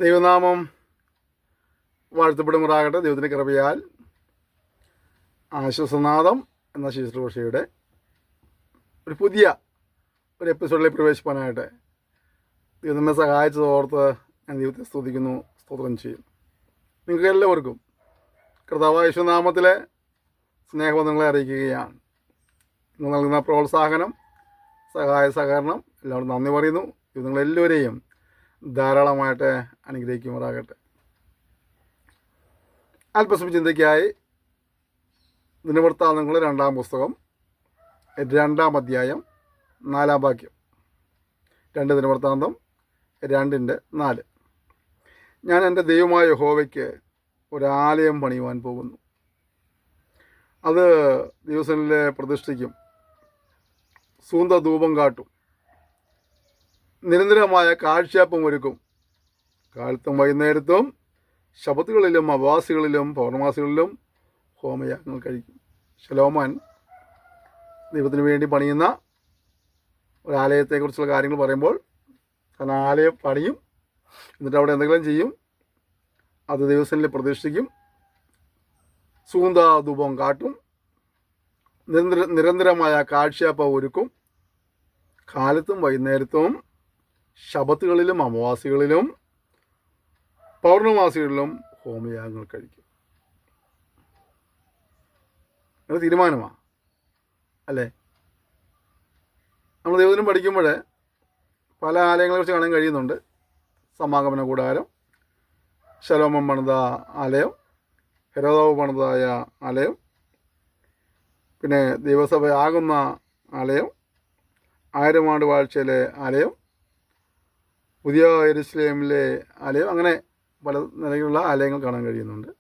ദൈവനാമം വാഴ്ത്തപ്പെടുമാറാകട്ടെ. ദൈവത്തിൻ്റെ കൃപയാൽ ആശ്വാസനാദം എന്ന ശുശ്രൂഷയുടെ ഒരു പുതിയ എപ്പിസോഡിലേക്ക് പ്രവേശിപ്പാനായിട്ട് ദൈവം നമ്മെ സഹായിച്ചതോർത്ത് ഞാൻ ദൈവത്തെ സ്തുതിക്കുന്നു, സ്തോത്രം ചെയ്യും. നിങ്ങൾക്ക് എല്ലാവർക്കും കർത്താവായ യേശുനാമത്തിലെ സ്നേഹബന്ധങ്ങളെ അറിയിക്കുകയാണ്. നിങ്ങൾ നൽകുന്ന പ്രോത്സാഹനം, സഹായ സഹകരണം എല്ലാവരും നന്ദി പറയുന്നു. ഇത് നിങ്ങളെല്ലാവരെയും ധാരാളമായിട്ട് അനുഗ്രഹിക്കുമാറാകട്ടെ. അല്പസ്വല്പ ചിന്തയ്ക്കായി ദിനവൃത്താന്തങ്ങളുടെ 2-ാം പുസ്തകം 2-ാം അധ്യായം 4-ാം വാക്യം. 2 ദിനവൃത്താന്തം 2:4. ഞാൻ എൻ്റെ ദൈവമായ യഹോവയ്ക്ക് ഒരാലയം പണിയുവാൻ പോകുന്നു. അത് ദിവസങ്ങളിലെ പ്രതിഷ്ഠിക്കും, സൂന്തധൂപം കാട്ടും, നിരന്തരമായ കാഴ്ചയപ്പം ഒരുക്കും. കാലത്തും വൈകുന്നേരത്തും ശബത്തുകളിലും അവാസികളിലും പൗർണമാസികളിലും ഹോമയാഗങ്ങൾ കഴിക്കും. ശലോമോൻ ദൈവത്തിന് വേണ്ടി പണിയുന്ന ഒരാലയത്തെക്കുറിച്ചുള്ള കാര്യങ്ങൾ പറയുമ്പോൾ താൻ ആലയം പണിയും, എന്നിട്ട് അവിടെ എന്തെങ്കിലും ചെയ്യും, അത് ദിവസങ്ങളിൽ പ്രതിഷ്ഠിക്കും, സൂന്തധൂപം കാട്ടും, നിരന്തരമായ കാഴ്ചയപ്പം ഒരുക്കും. കാലത്തും വൈകുന്നേരത്തും ശബത്തുകളിലും അമാവാസികളിലും പൗർണമാസികളിലും ഹോമയാഗങ്ങൾ കഴിക്കും. അത് തീരുമാനമാണ് അല്ലേ? നമ്മൾ ദൈവത്തിനും പഠിക്കുമ്പോൾ പല ആലയങ്ങളെക്കുറിച്ച് കാണാൻ കഴിയുന്നുണ്ട്. സമാഗമന കൂടാരം, ശലോമോൻ പണിത ആലയം, ഹെരോദാവ് പണിതായ ആലയം, പിന്നെ ദൈവസഭയാകുന്ന ആലയം, 1000 ആണ്ട് വാഴ്ചയിലെ ആലയം, പുതിയ യെരുശലേമിലെ ആലയം, അങ്ങനെ പല നിലയിലുള്ള ആലയങ്ങൾ കാണാൻ കഴിയുന്നുണ്ട്.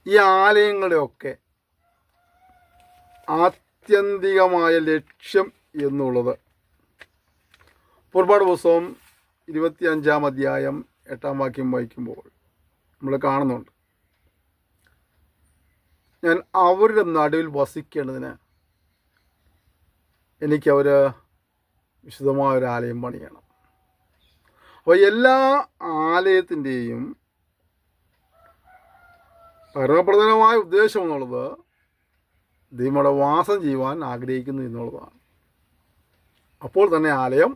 ഈ ആലയങ്ങളുടെയൊക്കെ ആത്യന്തികമായ ലക്ഷ്യം എന്നുള്ളത് പുറപ്പാട് പുസ്തകം 25-ാം അധ്യായം 8-ാം വാക്യം വായിക്കുമ്പോൾ നമ്മൾ കാണുന്നുണ്ട്. ഞാൻ അവരുടെ നടുവിൽ വസിക്കേണ്ടതിന് എനിക്കവർ വിശുദ്ധമായൊരു ആലയം പണിയണം. അപ്പോൾ എല്ലാ ആലയത്തിൻ്റെയും പരമപ്രധാനമായ ഉദ്ദേശം എന്നുള്ളത് ദൈവമോടെ വാസം ചെയ്യുവാൻ ആഗ്രഹിക്കുന്നു എന്നുള്ളതാണ്. അപ്പോൾ തന്നെ ആലയം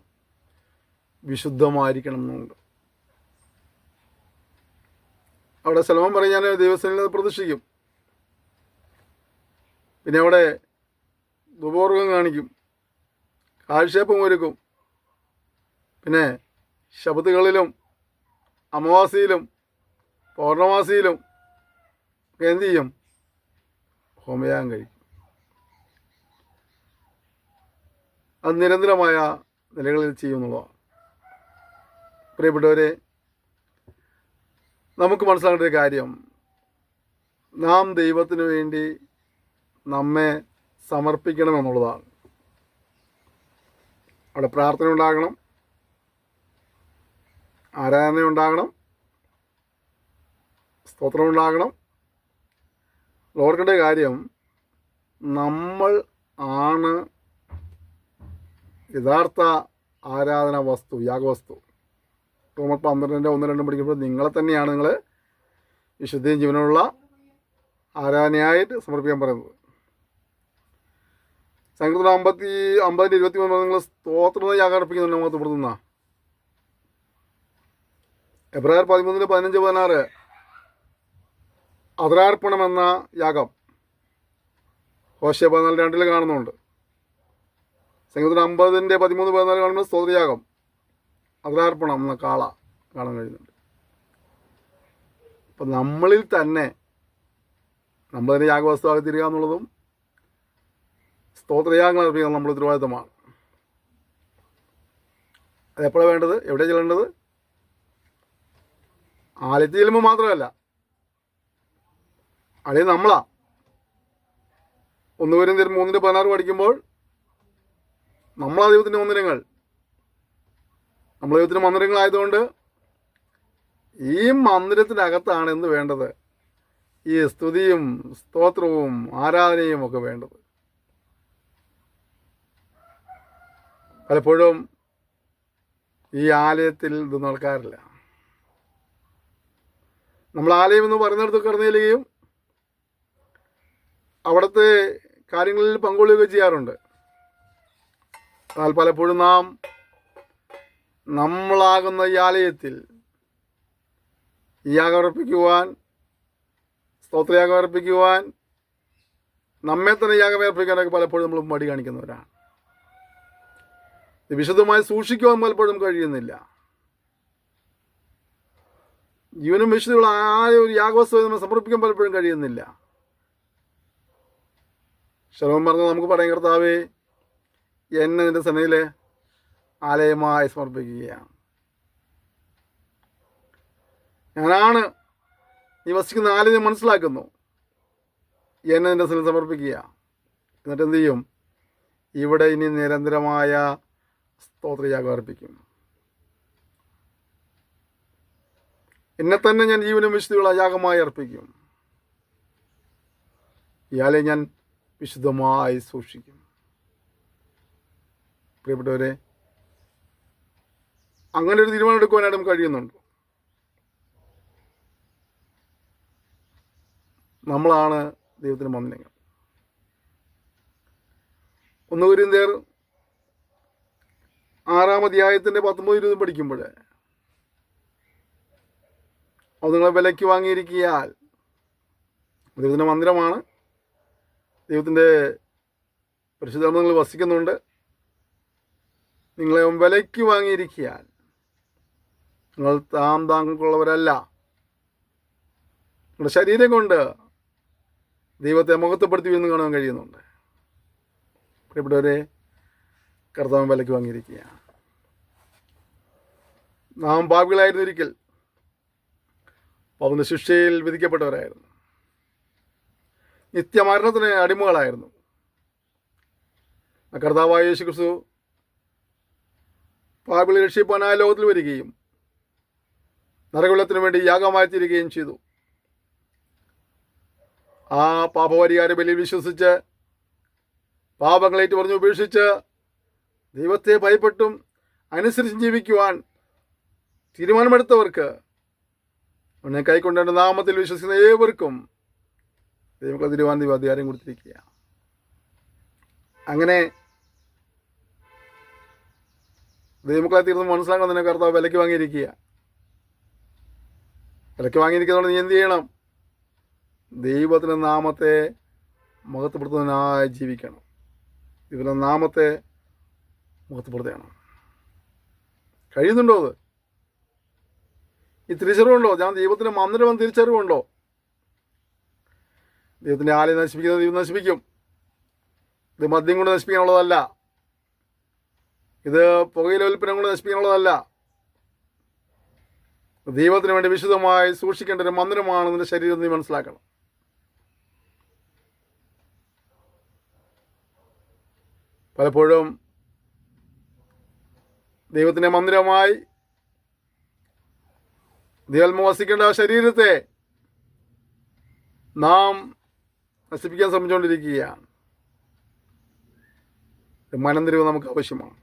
വിശുദ്ധമായിരിക്കണം എന്നുണ്ട്. അവിടെ ശലോമോൻ പറയും, ഞാൻ ദൈവസന്നിധിയിൽ പ്രതിഷ്ഠിക്കും, പിന്നെ അവിടെ ധൂപവർഗ്ഗം കാണിക്കും, കാഴ്ചയപ്പം ഒരുക്കും, പിന്നെ ശബത്തുകളിലും അമാവാസിയിലും പൗർണമാസിയിലും ഒക്കെ എന്ത് ചെയ്യും? ഹോമയാഗം കഴിക്കും. അത് നിരന്തരമായ നിലകളിൽ ചെയ്യുന്നതാണ്. പ്രിയപ്പെട്ടവരെ, നമുക്ക് മനസ്സിലാക്കേണ്ട ഒരു കാര്യം, നാം ദൈവത്തിന് വേണ്ടി നമ്മെ സമർപ്പിക്കണമെന്നുള്ളതാണ്. അവിടെ പ്രാർത്ഥന ഉണ്ടാകണം, ആരാധന ഉണ്ടാകണം, സ്തോത്രം ഉണ്ടാകണം. ഓർക്കേണ്ട കാര്യം, നമ്മൾ ആണ് യഥാർത്ഥ ആരാധന വസ്തു, യാഗവസ്തു. റോമർ 12:1-2 പഠിക്കുമ്പോൾ നിങ്ങളെ തന്നെയാണ് നിങ്ങൾ വിശുദ്ധിയും ജീവനുള്ള ആരാധനയായിട്ട് സമർപ്പിക്കാൻ പറയുന്നത്. സങ്കീർത്തനം 50:23 നിങ്ങൾ സ്തോത്രം യാഗം അർപ്പിക്കുന്നുണ്ട് നമുക്ക് ഇവിടുന്ന. എബ്രായർ 13:15-16 അദ്രാർപ്പണം എന്ന യാഗം ഹോശേ 14:2 കാണുന്നുണ്ട്. സങ്കീർത്തനം 50:13-14 കാണുമ്പോൾ സ്തോത്രയാഗം, അദ്രാർപ്പണം എന്ന കാള കാണാൻ കഴിയുന്നുണ്ട്. അപ്പം നമ്മളിൽ തന്നെ നമ്മൾ തന്നെ യാഗവസ്തുവാക്കി തീരുക എന്നുള്ളതും സ്തോത്രയാഗങ്ങൾ അർപ്പിക്കുക നമ്മൾ ഉത്തരവാദിത്തമാണ്. അതെപ്പോഴാണ് വേണ്ടത്? എവിടെയാണ് ചെല്ലേണ്ടത്? ആലയത്തിൽ ചെല്ലുമ്പോൾ മാത്രമല്ല, അല്ലെങ്കിൽ നമ്മളാ 1 കൊരിന്ത്യർ 3:16 പഠിക്കുമ്പോൾ നമ്മളാ ദൈവത്തിൻ്റെ മന്ദിരങ്ങൾ. നമ്മൾ ദൈവത്തിൻ്റെ മന്ദിരങ്ങളായതുകൊണ്ട് ഈ മന്ദിരത്തിനകത്താണ് എന്ത് വേണ്ടത്? ഈ സ്തുതിയും സ്തോത്രവും ആരാധനയും ഒക്കെ വേണ്ടത്. പലപ്പോഴും ഈ ആലയത്തിൽ ഇത് നടക്കാറില്ല. നമ്മൾ ആലയം എന്ന് പറയുന്നിടത്ത് കടന്നു ചെല്ലുകയും അവിടുത്തെ കാര്യങ്ങളിൽ പങ്കുകൊള്ളുകയും ചെയ്യാറുണ്ട്. എന്നാൽ പലപ്പോഴും നമ്മളാകുന്ന ഈ ആലയത്തിൽ യാഗം അർപ്പിക്കുവാൻ, സ്തോത്രയാഗം അർപ്പിക്കുവാൻ, നമ്മെ തന്നെ യാഗം അർപ്പിക്കാനൊക്കെ പലപ്പോഴും നമ്മൾ മടി കാണിക്കുന്നവരാണ്. ഇത് വിശുദ്ധമായി സൂക്ഷിക്കുവാൻ പലപ്പോഴും കഴിയുന്നില്ല. ജീവനും വിശുദ്ധിയുള്ള ഒരു യാഗവസ്തു നമ്മൾ സമർപ്പിക്കാൻ പലപ്പോഴും കഴിയുന്നില്ല. ശലോമോൻ പറഞ്ഞത് നമുക്ക് പറയാം, കർത്താവേ എന്നെ നിന്റെ സന്നിധിയിൽ ആലയമായി സമർപ്പിക്കുകയാണ്. ഞാനാണ് നീ വസിക്കുന്ന ആലയം മനസ്സിലാക്കുന്നു. എന്നെ നിന്റെ സന്നിധിയിൽ സമർപ്പിക്കുക. എന്നിട്ട് എന്ത് ചെയ്യും? ഇവിടെ ഇനി നിരന്തരമായ സ്തോത്രയാഗം അർപ്പിക്കും. എന്നെ തന്നെ ഞാൻ ജീവനും വിശുദ്ധിയുള്ള യാഗമായി അർപ്പിക്കും. ഇയാളെ ഞാൻ വിശുദ്ധമായി സൂക്ഷിക്കും. പ്രിയപ്പെട്ടവരെ, അങ്ങനെ ഒരു തീരുമാനം എടുക്കുവാനായിട്ട് നമുക്ക് കഴിയുന്നുണ്ട്. നമ്മളാണ് ദൈവത്തിന് മന്ദിരങ്ങൾ. 1 കൊരിന്ത്യർ 6-ാം അധ്യായത്തിൻ്റെ 19-20 പഠിക്കുമ്പോൾ അത് നിങ്ങളെ വിലയ്ക്ക് വാങ്ങിയിരിക്കിയാൽ, ദൈവത്തിൻ്റെ മന്ദിരമാണ്, ദൈവത്തിൻ്റെ പരിശുദ്ധ നിങ്ങൾ വസിക്കുന്നുണ്ട്. നിങ്ങളെ വിലയ്ക്ക് വാങ്ങിയിരിക്കിയാൽ നിങ്ങൾ താങ്കൾക്കുള്ളവരല്ല. നിങ്ങളുടെ ശരീരം കൊണ്ട് ദൈവത്തെ മുഖത്തപ്പെടുത്തി എന്ന് കാണാൻ കഴിയുന്നുണ്ട്. പ്രിയപ്പെട്ടവരെ, കർത്താവ് വിലയ്ക്ക് വാങ്ങിയിരിക്കുകയാണ്. നാം പാപികളായിരുന്നു ഒരിക്കൽ, പാപത്തിന്റെ ശിക്ഷയിൽ വിധിക്കപ്പെട്ടവരായിരുന്നു, നിത്യമരണത്തിന് അടിമകളായിരുന്നു. കർത്താവായ യേശു ക്രിസ്തു പാപികളെ രക്ഷിപ്പാനായ ലോകത്തിൽ വരികയും നരകവെള്ളത്തിന് വേണ്ടി യാഗമായി തീരുകയും ചെയ്തു. ആ പാപപരിഹാര ബലിയിൽ വിശ്വസിച്ച് പാപങ്ങളേറ്റ് പറഞ്ഞു ഉപേക്ഷിച്ച് ദൈവത്തെ ഭയപ്പെട്ടും അനുസരിച്ച് ജീവിക്കുവാൻ തീരുമാനമെടുത്തവർക്ക്, അവനെ കൈക്കൊണ്ട നാമത്തിൽ വിശ്വസിക്കുന്ന ഏവർക്കും ദൈവം തിരുവാൻ ദൈവം അധികാരം കൊടുത്തിരിക്കുക. അങ്ങനെ ദൈവമക്കളെ തീർന്ന് മനസ്സിലാക്കണം. തന്നെ കർത്താവ് വിലയ്ക്ക് വാങ്ങിയിരിക്കുക. വിലയ്ക്ക് വാങ്ങിയിരിക്കുന്നതുകൊണ്ട് നീ എന്ത് ചെയ്യണം? ദൈവത്തിൻ്റെ നാമത്തെ മഹത്വപ്പെടുത്തുന്നതിനായി ജീവിക്കണം. ദൈവത്തിൻ്റെ നാമത്തെ മഹത്വപ്പെടുത്തണം. കഴിയുന്നുണ്ടോ? അത് ഈ തിരിച്ചറിവുണ്ടോ? ഞാൻ ദൈവത്തിൻ്റെ മന്ദിരം തിരിച്ചറിവുണ്ടോ? ദൈവത്തിൻ്റെ ആലയം നശിപ്പിക്കുന്നത് ദൈവം നശിപ്പിക്കും. ഇത് മദ്യം കൊണ്ട് നശിപ്പിക്കാനുള്ളതല്ല. ഇത് പുകയില ഉൽപ്പന്നം കൊണ്ട് നശിപ്പിക്കാനുള്ളതല്ല. ദൈവത്തിന് വേണ്ടി വിശുദ്ധമായി സൂക്ഷിക്കേണ്ട ഒരു മന്ദിരമാണ് നിന്റെ ശരീരം. നീ മനസ്സിലാക്കണം. പലപ്പോഴും ദൈവത്തിൻ്റെ മന്ദിരമായി ദൈവം വസിക്കേണ്ട ആ ശരീരത്തെ നാം നശിപ്പിക്കാൻ ശ്രമിച്ചുകൊണ്ടിരിക്കുകയാണ്. മനംതിരിവ് നമുക്ക് ആവശ്യമാണ്.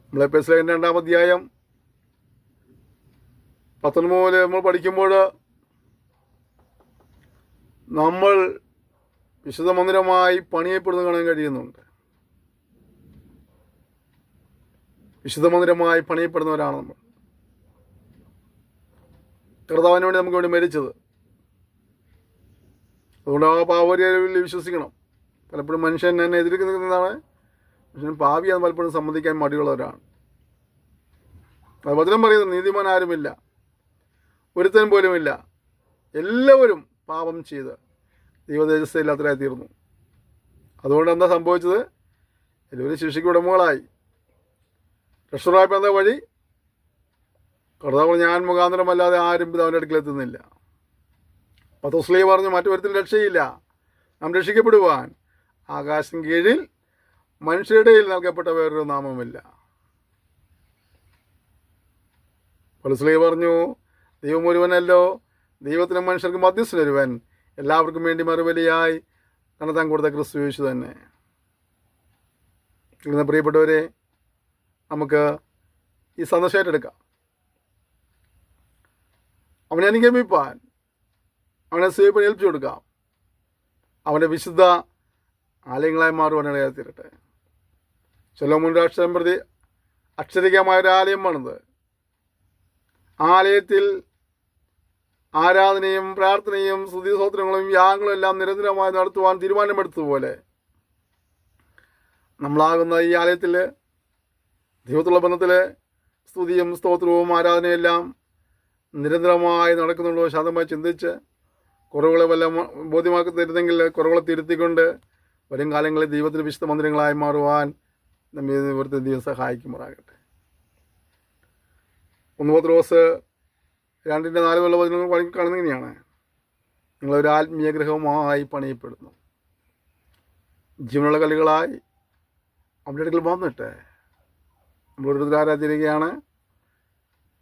നമ്മളെ എഫെസ്യർ 2-ാം അധ്യായം 19 നമ്മൾ പഠിക്കുമ്പോൾ നമ്മൾ വിശുദ്ധ മന്ദിരമായി പണിയപ്പെടുന്നത് കാണാൻ കഴിയുന്നുണ്ട്. വിശുദ്ധ മന്ദിരമായി പണിയപ്പെടുന്നവരാണ് നമ്മൾ. കർത്താവിന് വേണ്ടി നമുക്ക് വേണ്ടി മരിച്ചത്. അതുകൊണ്ട് ആ പാപരിയിൽ വിശ്വസിക്കണം. പലപ്പോഴും മനുഷ്യൻ എന്നെ എതിർക്കുന്നതാണ്. മനുഷ്യൻ പാപിയാന്ന് പലപ്പോഴും സമ്മതിക്കാൻ മടിയുള്ളവരാണ്. വചനം പറയുന്നത് നീതിമാൻ ആരുമില്ല, ഒരുത്തൻ പോലുമില്ല, എല്ലാവരും പാപം ചെയ്ത് ദൈവതേജസ്സില്ലാത്തവരായി തീർന്നു. അതുകൊണ്ട് എന്താ സംഭവിച്ചത്? എല്ലാവരും ശിക്ഷയ്ക്ക് ഉടമകളായി. രക്ഷപ്പെടാൻ വഴി കർത്താവ് ഞാൻ മുഖാന്തരമല്ലാതെ ആരും പിതാവിൻ്റെ അടുക്കലെത്തുന്നില്ല. പത്രോസ് പറഞ്ഞു, മറ്റൊരുത്തിൽ രക്ഷയില്ല, നാം രക്ഷിക്കപ്പെടുവാൻ ആകാശം കീഴിൽ മനുഷ്യരുടെ ഇടയിൽ നൽകപ്പെട്ട വേറൊരു നാമമില്ല. പൗലോസ് പറഞ്ഞു, ദൈവം ഒരുവനല്ലോ, ദൈവത്തിന് മനുഷ്യർക്ക് മധ്യസ്ഥനൊരുവൻ, എല്ലാവർക്കും വേണ്ടി മറുബലിയായി തന്നെത്താൻ കൊടുത്ത ക്രിസ്തു യേശു തന്നെ. ഇന്ന് പ്രിയപ്പെട്ടവരെ, നമുക്ക് ഈ സന്ദേശമായിട്ടെടുക്കാം. അവനെ അനുഗമിപ്പാൻ, അവനെ സേവനം ഏൽപ്പിച്ചു കൊടുക്കാം. അവൻ്റെ വിശുദ്ധ ആലയങ്ങളായി മാറുവാൻ ഇടയായി തീരട്ടെ. ശലോമോൻ രാഷ്ട്രം പ്രതി അക്ഷരികമായ ഒരു ആലയമാണിത്. ആലയത്തിൽ ആരാധനയും പ്രാർത്ഥനയും സ്തുതിസ്തോത്രങ്ങളും യാഗങ്ങളും എല്ലാം നിരന്തരമായി നടത്തുവാൻ തീരുമാനമെടുത്തതുപോലെ നമ്മളാകുന്ന ഈ ആലയത്തിൽ ദൈവത്തുള്ള ബന്ധത്തിൽ സ്തുതിയും സ്തോത്രവും ആരാധനയെല്ലാം നിരന്തരമായി നടക്കുന്നുള്ളൂ. ശാന്തമായി ചിന്തിച്ച് കുറവുകളെ വല്ല ബോധ്യമാക്കി തരുന്നെങ്കിൽ കുറവുകളെ തിരുത്തിക്കൊണ്ട് വരും കാലങ്ങളിൽ ദൈവത്തിൻ്റെ വിശുദ്ധ മന്ദിരങ്ങളായി മാറുവാൻ നമ്മെ ഇവിടുത്തെ ദൈവം സഹായിക്കുമാറാകട്ടെ. 1 പത്രോസ് 2:4 വചനങ്ങൾ കാണുന്നത് ഇങ്ങനെയാണ്: നിങ്ങളൊരു ആത്മീയ ഗൃഹമായി പണിയപ്പെടുന്നു, ജീവനുള്ള കല്ലുകളായി അവരുടെ അടുക്കൽ വന്നിട്ട് നമ്മളൊരു ആരാധിക്കുകയാണ്.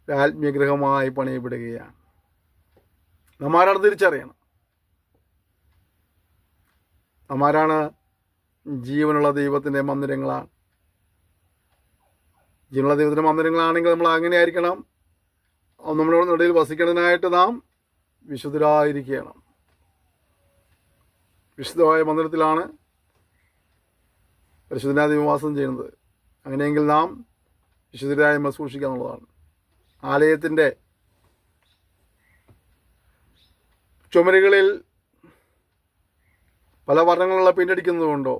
ഒരു ആത്മീയ ഗൃഹമായി പണിയപ്പെടുകയാണ്. നമ്മാരാണ് തിരിച്ചറിയണം. നമ്മാരാണ് ജീവനുള്ള ദൈവത്തിൻ്റെ മന്ദിരങ്ങളാണ്. ജീവനുള്ള ദൈവത്തിൻ്റെ മന്ദിരങ്ങളാണെങ്കിൽ നമ്മൾ അങ്ങനെ ആയിരിക്കണം. നമ്മുടെ ഇടയിൽ വസിക്കുന്നതിനായിട്ട് നാം വിശുദ്ധരായിരിക്കണം. വിശുദ്ധമായ മന്ദിരത്തിലാണ് പരിശുദ്ധനായ ദൈവം വാസം ചെയ്യുന്നത്. അങ്ങനെയെങ്കിൽ നാം വിശുദ്ധരായി നമ്മൾ സൂക്ഷിക്കുക എന്നുള്ളതാണ്. ആലയത്തിൻ്റെ ചുമരുകളിൽ പല വർണ്ണങ്ങളുള്ള പെയിൻ്റടിക്കുന്നതുകൊണ്ടോ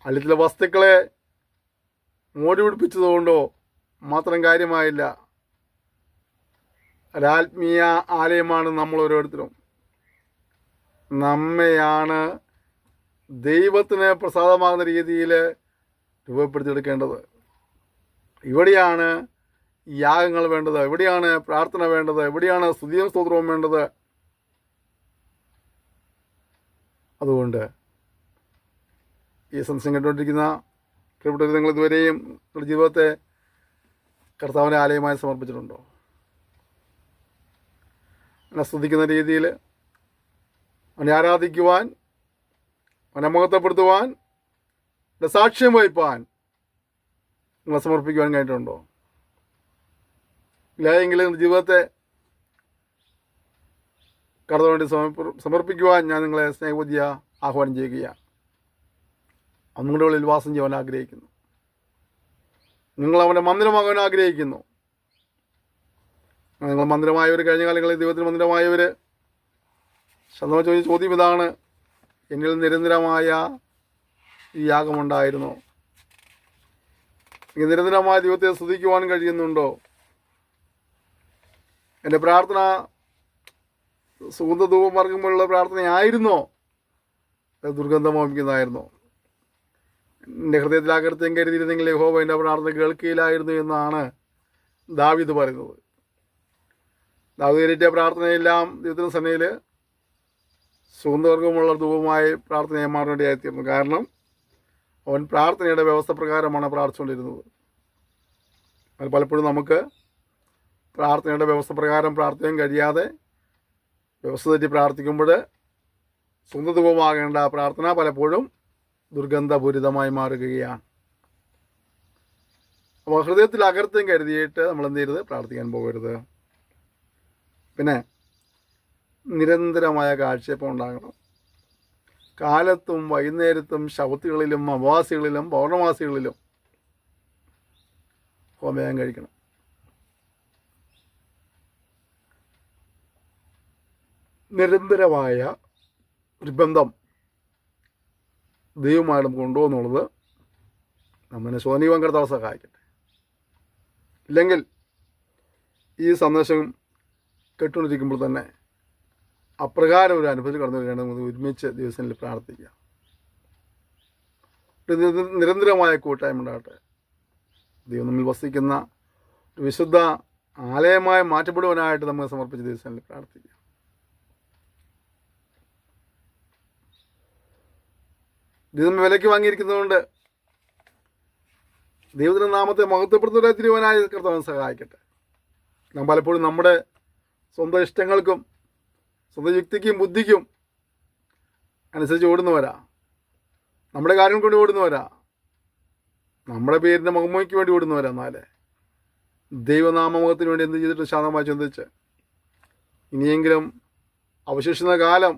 ആലയത്തിലെ വസ്തുക്കളെ മോടി പിടിപ്പിച്ചതുകൊണ്ടോ മാത്രം കാര്യമായില്ല. ഒരാത്മീയ ആലയമാണ് നമ്മൾ ഓരോരുത്തരും. നമ്മെയാണ് ദൈവത്തിന് പ്രസാദമാകുന്ന രീതിയിൽ രൂപപ്പെടുത്തിയെടുക്കേണ്ടത്. ഇവിടെയാണ് യാഗങ്ങൾ വേണ്ടത്, എവിടെയാണ് പ്രാർത്ഥന വേണ്ടത്, എവിടെയാണ് സ്തുതിയും സ്തോത്രവും വേണ്ടത്. അതുകൊണ്ട് ഈ സംശയം കേട്ടുകൊണ്ടിരിക്കുന്ന പ്രിയപ്പെട്ടവർ, നിങ്ങൾ ഇതുവരെയും നിങ്ങളുടെ ജീവിതത്തെ കർത്താവിൻ്റെ ആലയമായി സമർപ്പിച്ചിട്ടുണ്ടോ? അവനെ സ്തുതിക്കുന്ന രീതിയിൽ അവനെ ആരാധിക്കുവാൻ, അവനെ മഹത്വപ്പെടുത്തുവാൻ, സാക്ഷ്യം വഹിപ്പാൻ നിങ്ങളെ സമർപ്പിക്കുവാൻ കഴിഞ്ഞിട്ടുണ്ടോ? ഇല്ല എങ്കിലും ജീവിതത്തെ കർത്താവിന് സമർപ്പിക്കുവാൻ ഞാൻ നിങ്ങളെ സ്നേഹബുദ്ധിയ ആഹ്വാനം ചെയ്യുകയാണ്. നിങ്ങളുടെ ഉള്ളിൽ വാസം ചെയ്യാൻ ആഗ്രഹിക്കുന്നു. നിങ്ങൾ അവൻ്റെ മന്ദിരമാകാൻ ആഗ്രഹിക്കുന്നു. നിങ്ങൾ മന്ദിരമായവർ, കഴിഞ്ഞ കാലങ്ങളിൽ ദൈവത്തിന് മന്ദിരമായവർ ശബ്ദമായി ചോദിച്ച ചോദ്യം ഇതാണ്: എന്നിൽ നിരന്തരമായ ഈ യാഗമുണ്ടായിരുന്നു? എനിക്ക് നിരന്തരമായ ദൈവത്തെ സ്തുതിക്കുവാൻ കഴിയുന്നുണ്ടോ? എൻ്റെ പ്രാർത്ഥന സുഗന്ധധൂപം വർഗമുള്ള പ്രാർത്ഥനയായിരുന്നോ? ദുർഗന്ധമോപിക്കുന്നതായിരുന്നോ? എൻ്റെ ഹൃദയത്തിൽ അകർത്തം കരുതിയിരുന്നെങ്കിൽ യഹോവ എൻ്റെ പ്രാർത്ഥന കേൾക്കുകയില്ലായിരുന്നു എന്നാണ് ദാവീദ് പറയുന്നത്. ദാവീദ് കയറ്റിയ പ്രാർത്ഥനയെല്ലാം ദൈവത്തിൻ്റെ സന്നയിൽ സുഗന്ധവർഗമുള്ള ധൂപമായി പ്രാർത്ഥനയെ മാറേണ്ടതായിത്തീർന്നു. കാരണം അവൻ പ്രാർത്ഥനയുടെ വ്യവസ്ഥ പ്രകാരമാണ് പ്രാർത്ഥിച്ചുകൊണ്ടിരുന്നത്. അത് പലപ്പോഴും നമുക്ക് പ്രാർത്ഥനയുടെ വ്യവസ്ഥ പ്രകാരം പ്രാർത്ഥിക്കാൻ കഴിയാതെ വ്യവസ്ഥ തെറ്റി പ്രാർത്ഥിക്കുമ്പോൾ സുഗന്ധധൂപമാകേണ്ട പ്രാർത്ഥന പലപ്പോഴും ദുർഗന്ധപൂരിതമായി മാറുകയാണ്. അപ്പോൾ ഹൃദയത്തിൽ അകർത്തം കരുതിയിട്ട് നമ്മൾ എന്ത് ചെയ്യരുത്? പ്രാർത്ഥിക്കാൻ പോകരുത്. പിന്നെ നിരന്തരമായ കാഴ്ചയപ്പം ഉണ്ടാകണം. കാലത്തും വൈകുന്നേരത്തും ശബത്തുകളിലും അമാവാസികളിലും പൗർണമാസികളിലും ഹോമയാഗം കഴിക്കണം. നിരന്തരമായ ഒരു ബന്ധം ദൈവമായിട്ട് നമുക്ക് കൊണ്ടുപോകുന്നുള്ളത് നമ്മളെ ശോധനീയം കർത്താവ് സഹായിക്കട്ടെ. ഇല്ലെങ്കിൽ ഈ സന്ദേശം കേട്ടുകൊണ്ടിരിക്കുമ്പോൾ തന്നെ അപ്രകാരം ഒരു അനുഭവത്തിൽ കടന്നു വരികയാണ്. നമുക്ക് ഒരുമിച്ച് ദിവസങ്ങളിൽ പ്രാർത്ഥിക്കാം. നിരന്തരമായ കൂട്ടായ്മ ഉണ്ടാകട്ടെ. ദൈവം നമ്മിൽ വസിക്കുന്ന ഒരു വിശുദ്ധ ആലയമായി മാറ്റപ്പെടുവാനായിട്ട് നമ്മൾ സമർപ്പിച്ച ദിവസങ്ങളിൽ പ്രാർത്ഥിക്കാം. ദൈവം വിലയ്ക്ക് വാങ്ങിയിരിക്കുന്നതുകൊണ്ട് ദൈവത്തിൻ്റെ നാമത്തെ മഹത്വപ്പെടുത്തുന്നവരെ തിരുവാനായി കർത്താവ് സഹായിക്കട്ടെ. നാം പലപ്പോഴും നമ്മുടെ സ്വന്തം ഇഷ്ടങ്ങൾക്കും സ്വന്തം യുക്തിക്കും ബുദ്ധിക്കും അനുസരിച്ച് ഓടുന്നവരാ. നമ്മുടെ കാര്യം കൊണ്ട് ഓടുന്നവരാ. നമ്മുടെ പേരിൻ്റെ മഹിമയ്ക്ക് വേണ്ടി ഓടുന്നവരാ. എന്നാലേ ദൈവനാമമുഖത്തിന് വേണ്ടി എന്ത് ചെയ്തിട്ട് ശാന്തമായി ചിന്തിച്ച് ഇനിയെങ്കിലും അവശേഷിക്കുന്ന കാലം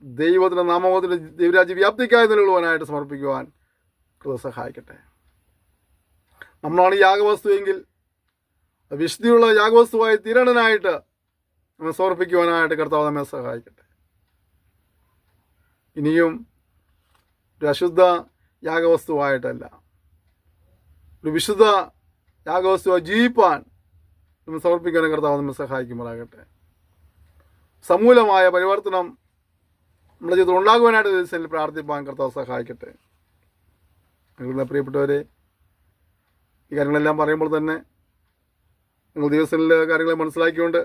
ദൈവത്തിൻ്റെ നാമമുഖത്തിൻ്റെ ദൈവരാജ്യ വ്യാപ്തിക്കായി നിലകൊള്ളുവാനായിട്ട് സമർപ്പിക്കുവാൻ കൃപ സഹായിക്കട്ടെ. നമ്മളാണ് യാഗവസ്തു എങ്കിൽ വിശുദ്ധിയുള്ള യാഗവസ്തുവായി തീരണനായിട്ട് നമ്മെ സമർപ്പിക്കുവാനായിട്ട് കർത്താവ് നമ്മെ സഹായിക്കട്ടെ. ഇനിയും ഒരു അശുദ്ധ യാഗവസ്തുവായിട്ടല്ല, ഒരു വിശുദ്ധ യാഗവസ്തുവായി ജീവിപ്പാൻ നമ്മൾ സമർപ്പിക്കാനും കർത്താവ് നമ്മെ സഹായിക്കുമാറാകട്ടെ. സമൂലമായ പരിവർത്തനം നമ്മുടെ ജീവിതത്തിൽ ഉണ്ടാകുവാനായിട്ട് ദിവസത്തിൽ പ്രാർത്ഥിപ്പാൻ കർത്താവ് സഹായിക്കട്ടെ. നിങ്ങളുടെ പ്രിയപ്പെട്ടവരെ, ഈ കാര്യങ്ങളെല്ലാം പറയുമ്പോൾ തന്നെ നിങ്ങൾ ദിവസത്തിൽ കാര്യങ്ങളെ മനസ്സിലാക്കിക്കൊണ്ട്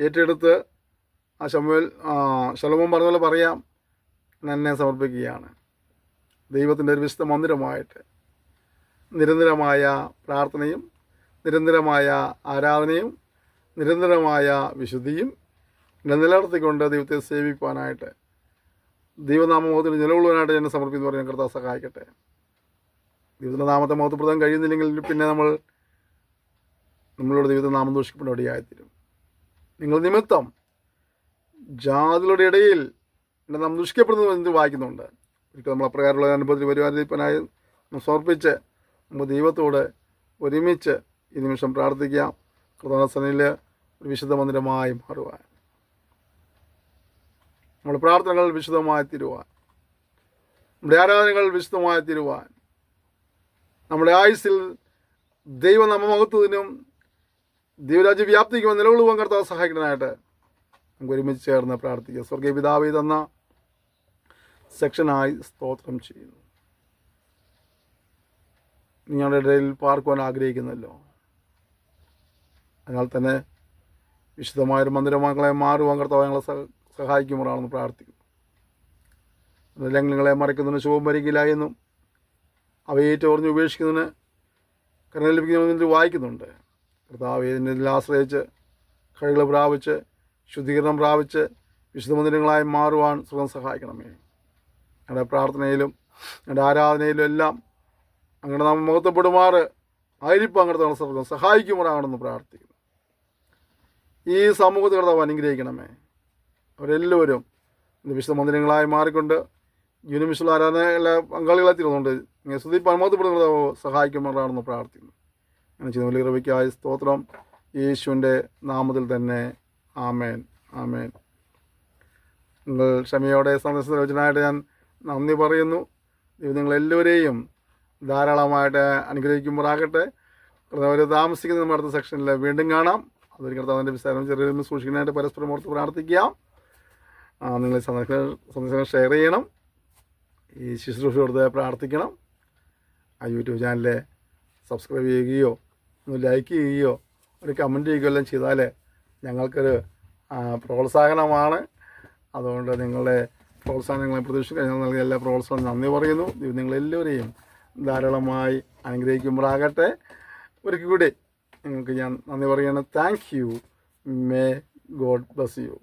ഏറ്റെടുത്ത് ആ ശലോമോൻ പറഞ്ഞ പോലെ പറയാം, എന്നെ സമർപ്പിക്കുകയാണ് ദൈവത്തിൻ്റെ ഒരു വിശുദ്ധ മന്ദിരമായിട്ട്. നിരന്തരമായ പ്രാർത്ഥനയും നിരന്തരമായ ആരാധനയും നിരന്തരമായ വിശുദ്ധിയും നിലനിർത്തിക്കൊണ്ട് ദൈവത്തെ സേവിക്കുവാനായിട്ട് ദൈവനാമത്തിൽ നിലകൊള്ളുവാനായിട്ട് എന്നെ സമർപ്പിക്കുന്നു പറയാൻ കർത്താവ് സഹായിക്കട്ടെ. ദൈവത്തിൻ്റെ നാമത്തെ മഹത്വപ്പെടുത്താൻ കഴിയുന്നില്ലെങ്കിൽ പിന്നെ നമ്മളോട് ദൈവത്തിൻ്റെ നാമം ദൂഷിക്കപ്പെടുന്നവടിയായിത്തീരും. നിങ്ങൾ നിമിത്തം ജാതികളുടെ ഇടയിൽ എൻ്റെ നാം ദുഷിക്കപ്പെടുന്നത് എന്ന് വായിക്കുന്നുണ്ട്. ഒരിക്കൽ നമ്മൾ അപ്രകാരമുള്ള അനുഭവത്തിൽ വരുവാനായി സമർപ്പിച്ച് നമുക്ക് ദൈവത്തോട് ഒരുമിച്ച് ഈ നിമിഷം പ്രാർത്ഥിക്കാം. കൃതജ്ഞതയിൽ ഒരു വിശുദ്ധ മന്ദിരമായി മാറുവാൻ, നമ്മുടെ പ്രാർത്ഥനകൾ വിശുദ്ധമായി തീരുവാൻ, നമ്മുടെ ആരാധനകൾ വിശുദ്ധമായി തീരുവാൻ, നമ്മുടെ ആയുസ്സിൽ ദൈവനാമമഹത്വത്തിനും ദൈവരാജ്യ വ്യാപ്തിക്കും നിലകൊള്ളുവാൻ കർത്താവ് സഹായിക്കാനായിട്ട് നമുക്ക് ഒരുമിച്ച് ചേർന്ന് പ്രാർത്ഥിക്കുക. സ്വർഗീയ പിതാവേ തന്ന സെക്ഷനായി സ്തോത്രം ചെയ്യുന്നു. നിങ്ങളുടെ ഇടയിൽ പാർക്കുവാൻ ആഗ്രഹിക്കുന്നല്ലോ, അതിനാൽ തന്നെ വിശുദ്ധമായൊരു മന്ദിരമക്കളെ മാറുവാൻ കർത്താവ് ഞങ്ങളെ സഹായിക്കുമ്പോഴാണെന്ന് പ്രാർത്ഥിക്കുന്നു. ലംഘനങ്ങളെ മറയ്ക്കുന്നതിന് ശുഭം വരികില്ല എന്നും അവയേറ്റോർഞ്ഞ് ഉപേക്ഷിക്കുന്നതിന് കരുണ ലഭിക്കുന്നതിന് വായിക്കുന്നുണ്ട്. കർത്താവ് ഇതിനെല്ലാം ആശ്രയിച്ച് കഴിവുകൾ പ്രാപിച്ച് ശുദ്ധീകരണം പ്രാപിച്ച് വിശുദ്ധ മന്ദിരങ്ങളായി മാറുവാൻ സുഖം സഹായിക്കണമേ. ഞങ്ങളുടെ പ്രാർത്ഥനയിലും ഞങ്ങളുടെ ആരാധനയിലും എല്ലാം അങ്ങനെ നാം മുഖത്തപ്പെടുമാറ് ആയിരിക്കും അങ്ങനത്തെ സുഖം സഹായിക്കുമ്പോഴാണെന്ന് പ്രാർത്ഥിക്കുന്നു. ഈ സമൂഹത്തെ കർത്താവ് അനുഗ്രഹിക്കണമേ. അവരെല്ലാവരും വിശുദ്ധ മന്ദിരങ്ങളായി മാറിക്കൊണ്ട് യൂണിമിഷൽ ആരാധനയിലെ പങ്കാളികളെ തീർന്നുകൊണ്ട് ഇങ്ങനെ സ്തുതിപ്പാൻ മുഖത്തപ്പെടുന്ന സഹായിക്കുമ്പോഴാണെന്ന് പ്രാർത്ഥിക്കുന്നു. അങ്ങനെ ചെയ്യുന്ന വലിയ കൃപയ്ക്കായി സ്തോത്രം യേശുവിൻ്റെ നാമത്തിൽ തന്നെ. ആമേൻ, ആമേൻ. നിങ്ങൾ ക്ഷമയോടെ സന്ദേശത്തിനായിട്ട് ഞാൻ നന്ദി പറയുന്നു. ദൈവം നിങ്ങളെല്ലാവരെയും ധാരാളമായിട്ട് അനുഗ്രഹിക്കുമ്പോഴാകട്ടെ. അവർ താമസിക്കുന്ന നമ്മുടെ അടുത്ത സെക്ഷനിൽ വീണ്ടും കാണാം. അതൊരു കർത്താവിൻ്റെ വിസ്താരം ചെറിയ സൂക്ഷിക്കാനായിട്ട് പരസ്പരം ഓർത്ത് പ്രാർത്ഥിക്കാം. നിങ്ങൾ സന്ദേശങ്ങൾ ഷെയർ ചെയ്യണം, ഈ ശുശ്രൂഷ കൊടുത്ത് പ്രാർത്ഥിക്കണം. ആ യൂട്യൂബ് ചാനൽ സബ്സ്ക്രൈബ് ചെയ്യുകയോ ഒന്ന് ലൈക്ക് ചെയ്യുകയോ ഒരു കമൻറ്റ് ചെയ്യുകയോ എല്ലാം ചെയ്താൽ ഞങ്ങൾക്കൊരു പ്രോത്സാഹനമാണ്. അതുകൊണ്ട് നിങ്ങളുടെ പ്രോത്സാഹനങ്ങളെ പ്രതീക്ഷിക്കാൻ നൽകിയ എല്ലാ പ്രോത്സാഹനം നന്ദി പറയുന്നു. നിങ്ങളെല്ലാവരെയും ധാരാളമായി അനുഗ്രഹിക്കുമ്പോഴാകട്ടെ. ഒരിക്കൽ കൂടി നിങ്ങൾക്ക് ഞാൻ നന്ദി പറയുകയാണ്. Thank you. May God bless you.